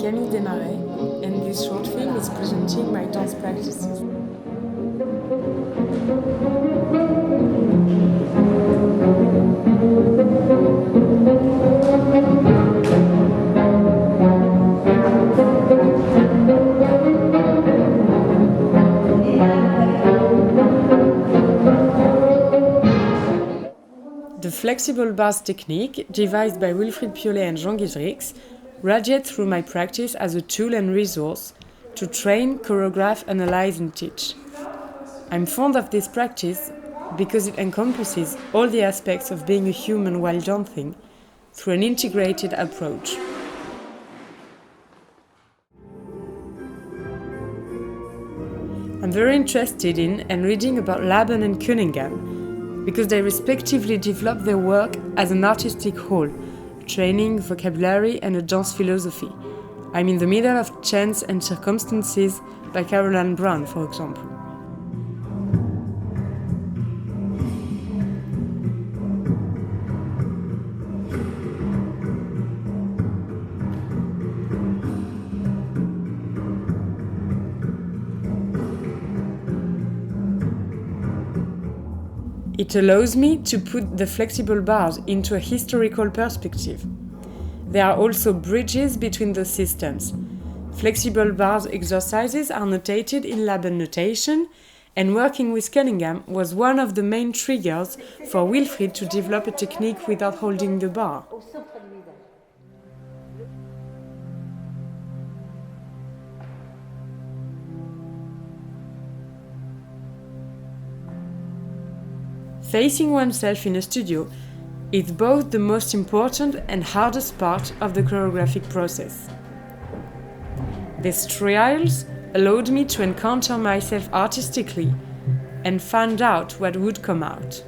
Camille Desmarest, and this short film is presenting my dance practices. The flexible bars technique, devised by Wilfried Piolet and Jean Guidrix, radiates through my practice as a tool and resource to train, choreograph, analyze, and teach. I'm fond of this practice because it encompasses all the aspects of being a human while dancing through an integrated approach. I'm very interested in and reading about Laban and Cunningham, because they respectively develop their work as an artistic whole, training, vocabulary, and a dance philosophy. I'm in the middle of Chance and Circumstances by Caroline Brown, for example. It allows me to put the flexible bars into a historical perspective. There are also bridges between the systems. Flexible bars exercises are notated in Laban notation, and working with Cunningham was one of the main triggers for Wilfried to develop a technique without holding the bar. Facing oneself in a studio is both the most important and hardest part of the choreographic process. These trials allowed me to encounter myself artistically and find out what would come out.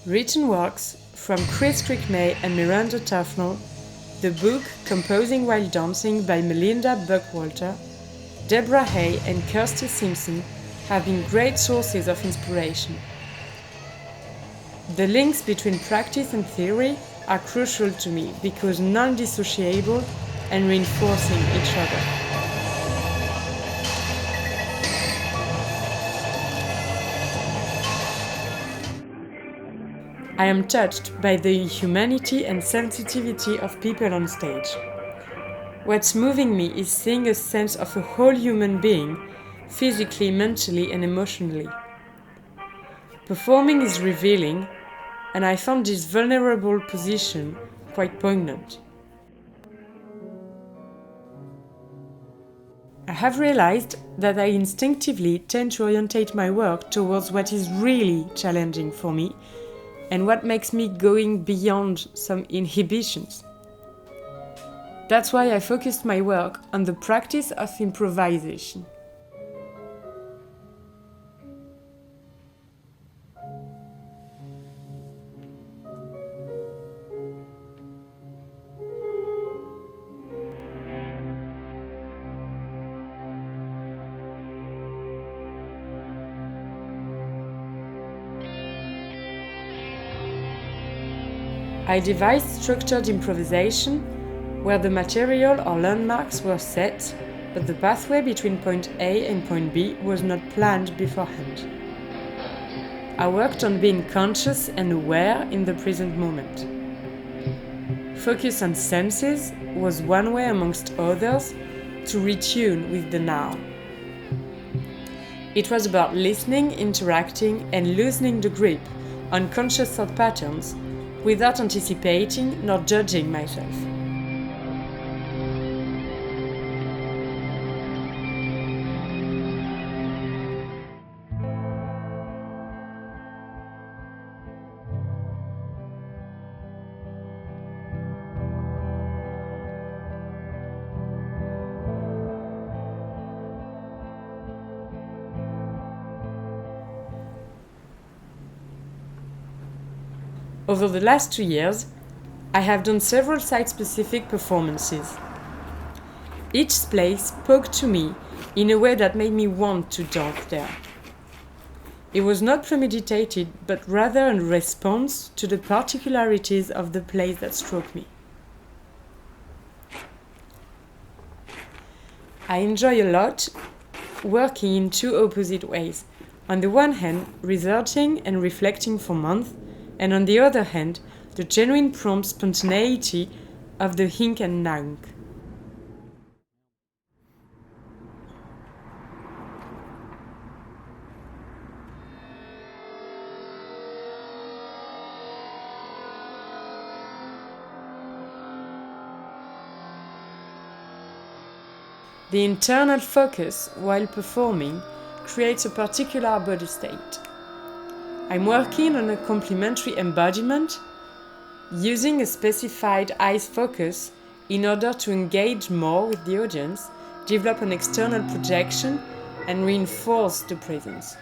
Written works from Chris Crickmay and Miranda Tufnell, the book Composing While Dancing by Melinda Buckwalter, Deborah Hay and Kirsty Simpson have been great sources of inspiration. The links between practice and theory are crucial to me because non-dissociable and reinforcing each other. I am touched by the humanity and sensitivity of people on stage. What's moving me is seeing a sense of a whole human being, physically, mentally, and emotionally. Performing is revealing, and I found this vulnerable position quite poignant. I have realized that I instinctively tend to orientate my work towards what is really challenging for me and what makes me going beyond some inhibitions. That's why I focused my work on the practice of improvisation. I devised structured improvisation where the material or landmarks were set, but the pathway between point A and point B was not planned beforehand. I worked on being conscious and aware in the present moment. Focus on senses was one way amongst others to retune with the now. It was about listening, interacting, and loosening the grip on conscious thought patterns without anticipating nor judging myself. Over the last 2 years, I have done several site-specific performances. Each place spoke to me in a way that made me want to dance there. It was not premeditated, but rather a response to the particularities of the place that struck me. I enjoy a lot working in two opposite ways. On the one hand, researching and reflecting for months, and on the other hand, the genuine prompt spontaneity of the hink and nank. The internal focus while performing creates a particular body state. I'm working on a complementary embodiment using a specified eyes focus in order to engage more with the audience, develop an external projection, and reinforce the presence.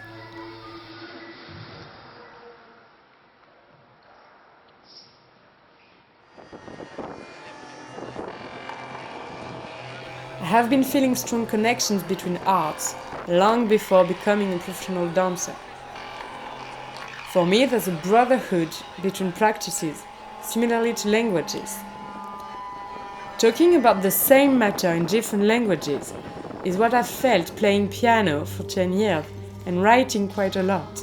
I have been feeling strong connections between arts long before becoming a professional dancer. For me, there's a brotherhood between practices, similarly to languages. Talking about the same matter in different languages is what I've felt playing piano for 10 years and writing quite a lot.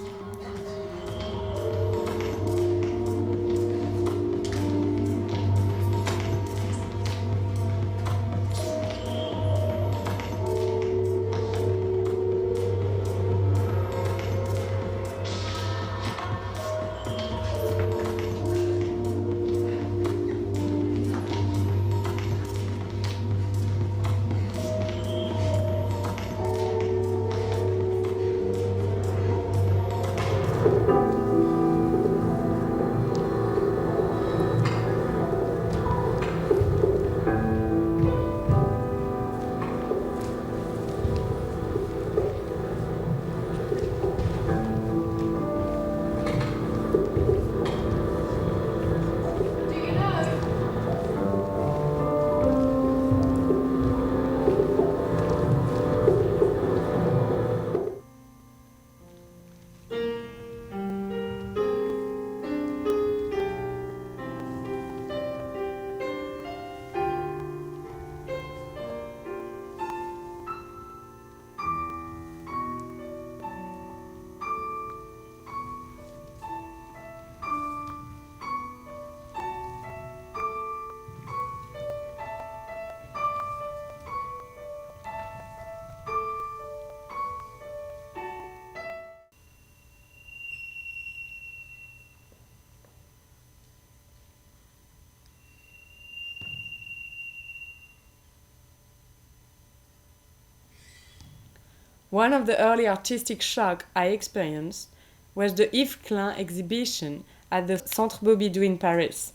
One of the early artistic shocks I experienced was the Yves Klein exhibition at the Centre Pompidou in Paris.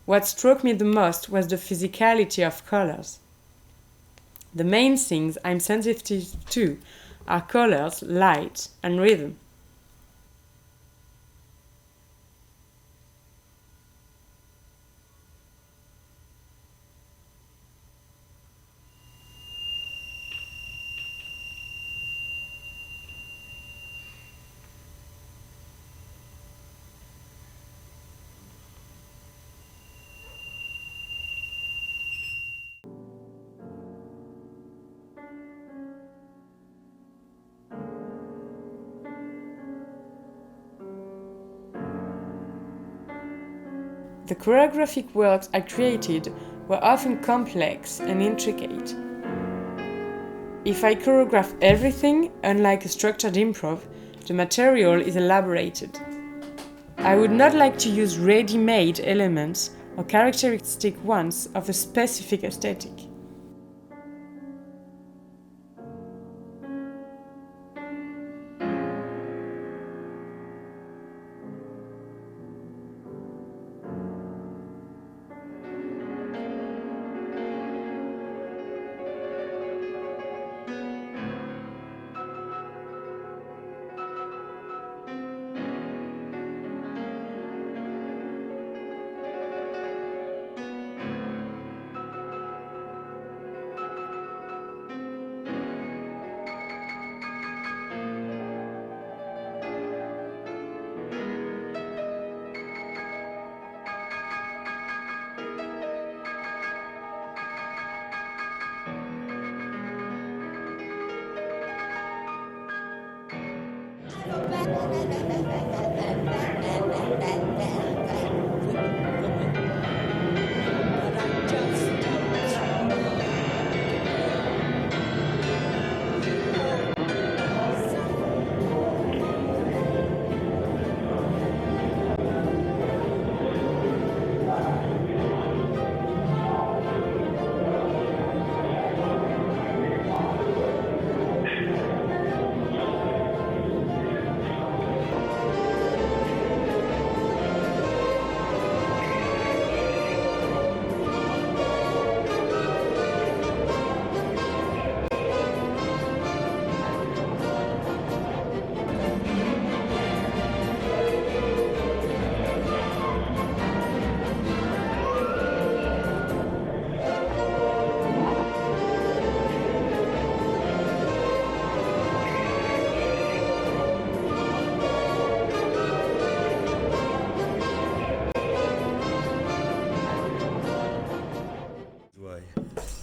What struck me the most was the physicality of colors. The main things I'm sensitive to are colors, light, and rhythm. The choreographic works I created were often complex and intricate. If I choreograph everything, unlike a structured improv, the material is elaborated. I would not like to use ready-made elements or characteristic ones of a specific aesthetic.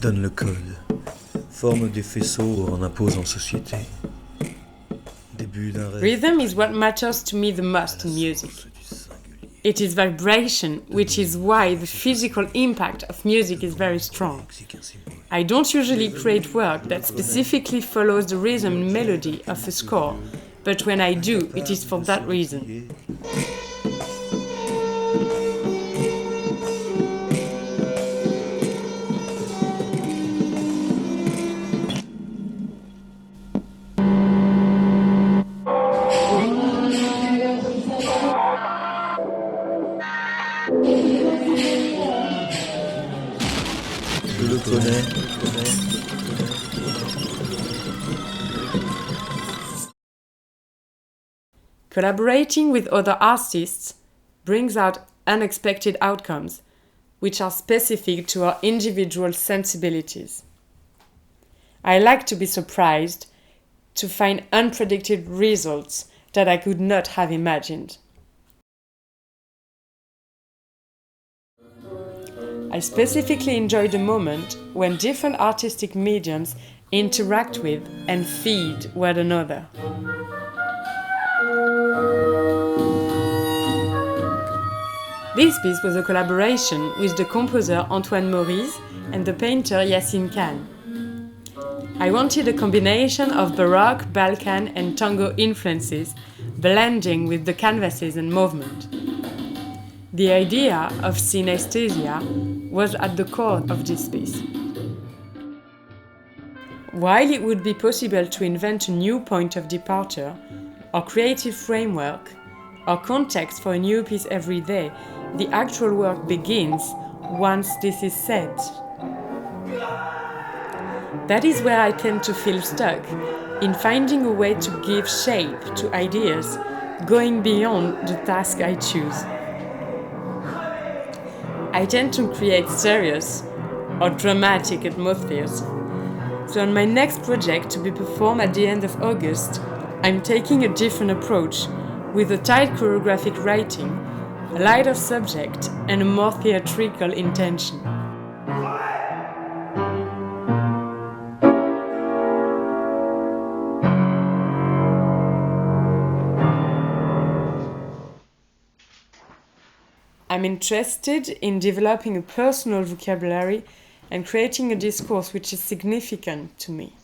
Donne le code, forme des faisceaux en impose en société. Début d'un rêve. Rhythm is what matters to me the most in music. It is vibration, which is why the physical impact of music is very strong. I don't usually create work that specifically follows the rhythm and melody of a score, but when I do, it is for that reason. Je le connais. Collaborating with other artists brings out unexpected outcomes, which are specific to our individual sensibilities. I like to be surprised, to find unpredicted results that I could not have imagined. I specifically enjoy the moment when different artistic mediums interact with and feed one another. This piece was a collaboration with the composer Antoine Maurice and the painter Yassine Khan. I wanted a combination of Baroque, Balkan and tango influences blending with the canvases and movement. The idea of synesthesia was at the core of this piece. While it would be possible to invent a new point of departure, or creative framework, or context for a new piece every day, the actual work begins once this is said. That is where I tend to feel stuck, in finding a way to give shape to ideas, going beyond the task I choose. I tend to create serious or dramatic atmospheres. So on my next project to be performed at the end of August, I'm taking a different approach with a tight choreographic writing, a lighter subject and a more theatrical intention. I'm interested in developing a personal vocabulary and creating a discourse which is significant to me.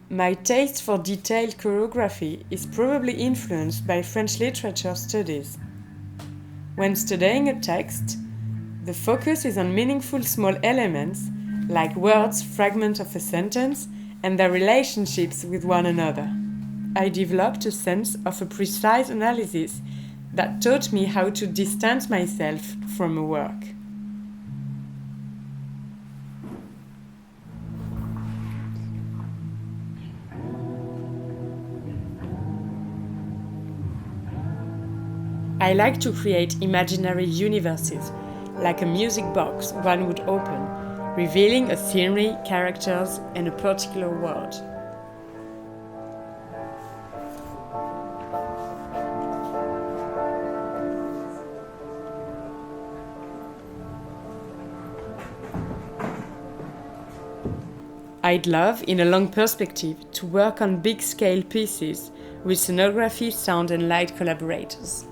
My taste for detailed choreography is probably influenced by French literature studies. When studying a text, the focus is on meaningful small elements like words, fragments of a sentence, and their relationships with one another. I developed a sense of a precise analysis that taught me how to distance myself from a work. I like to create imaginary universes, like a music box one would open, revealing a scenery, characters, and a particular world. I'd love, in a long perspective, to work on big-scale pieces with scenography, sound and light collaborators.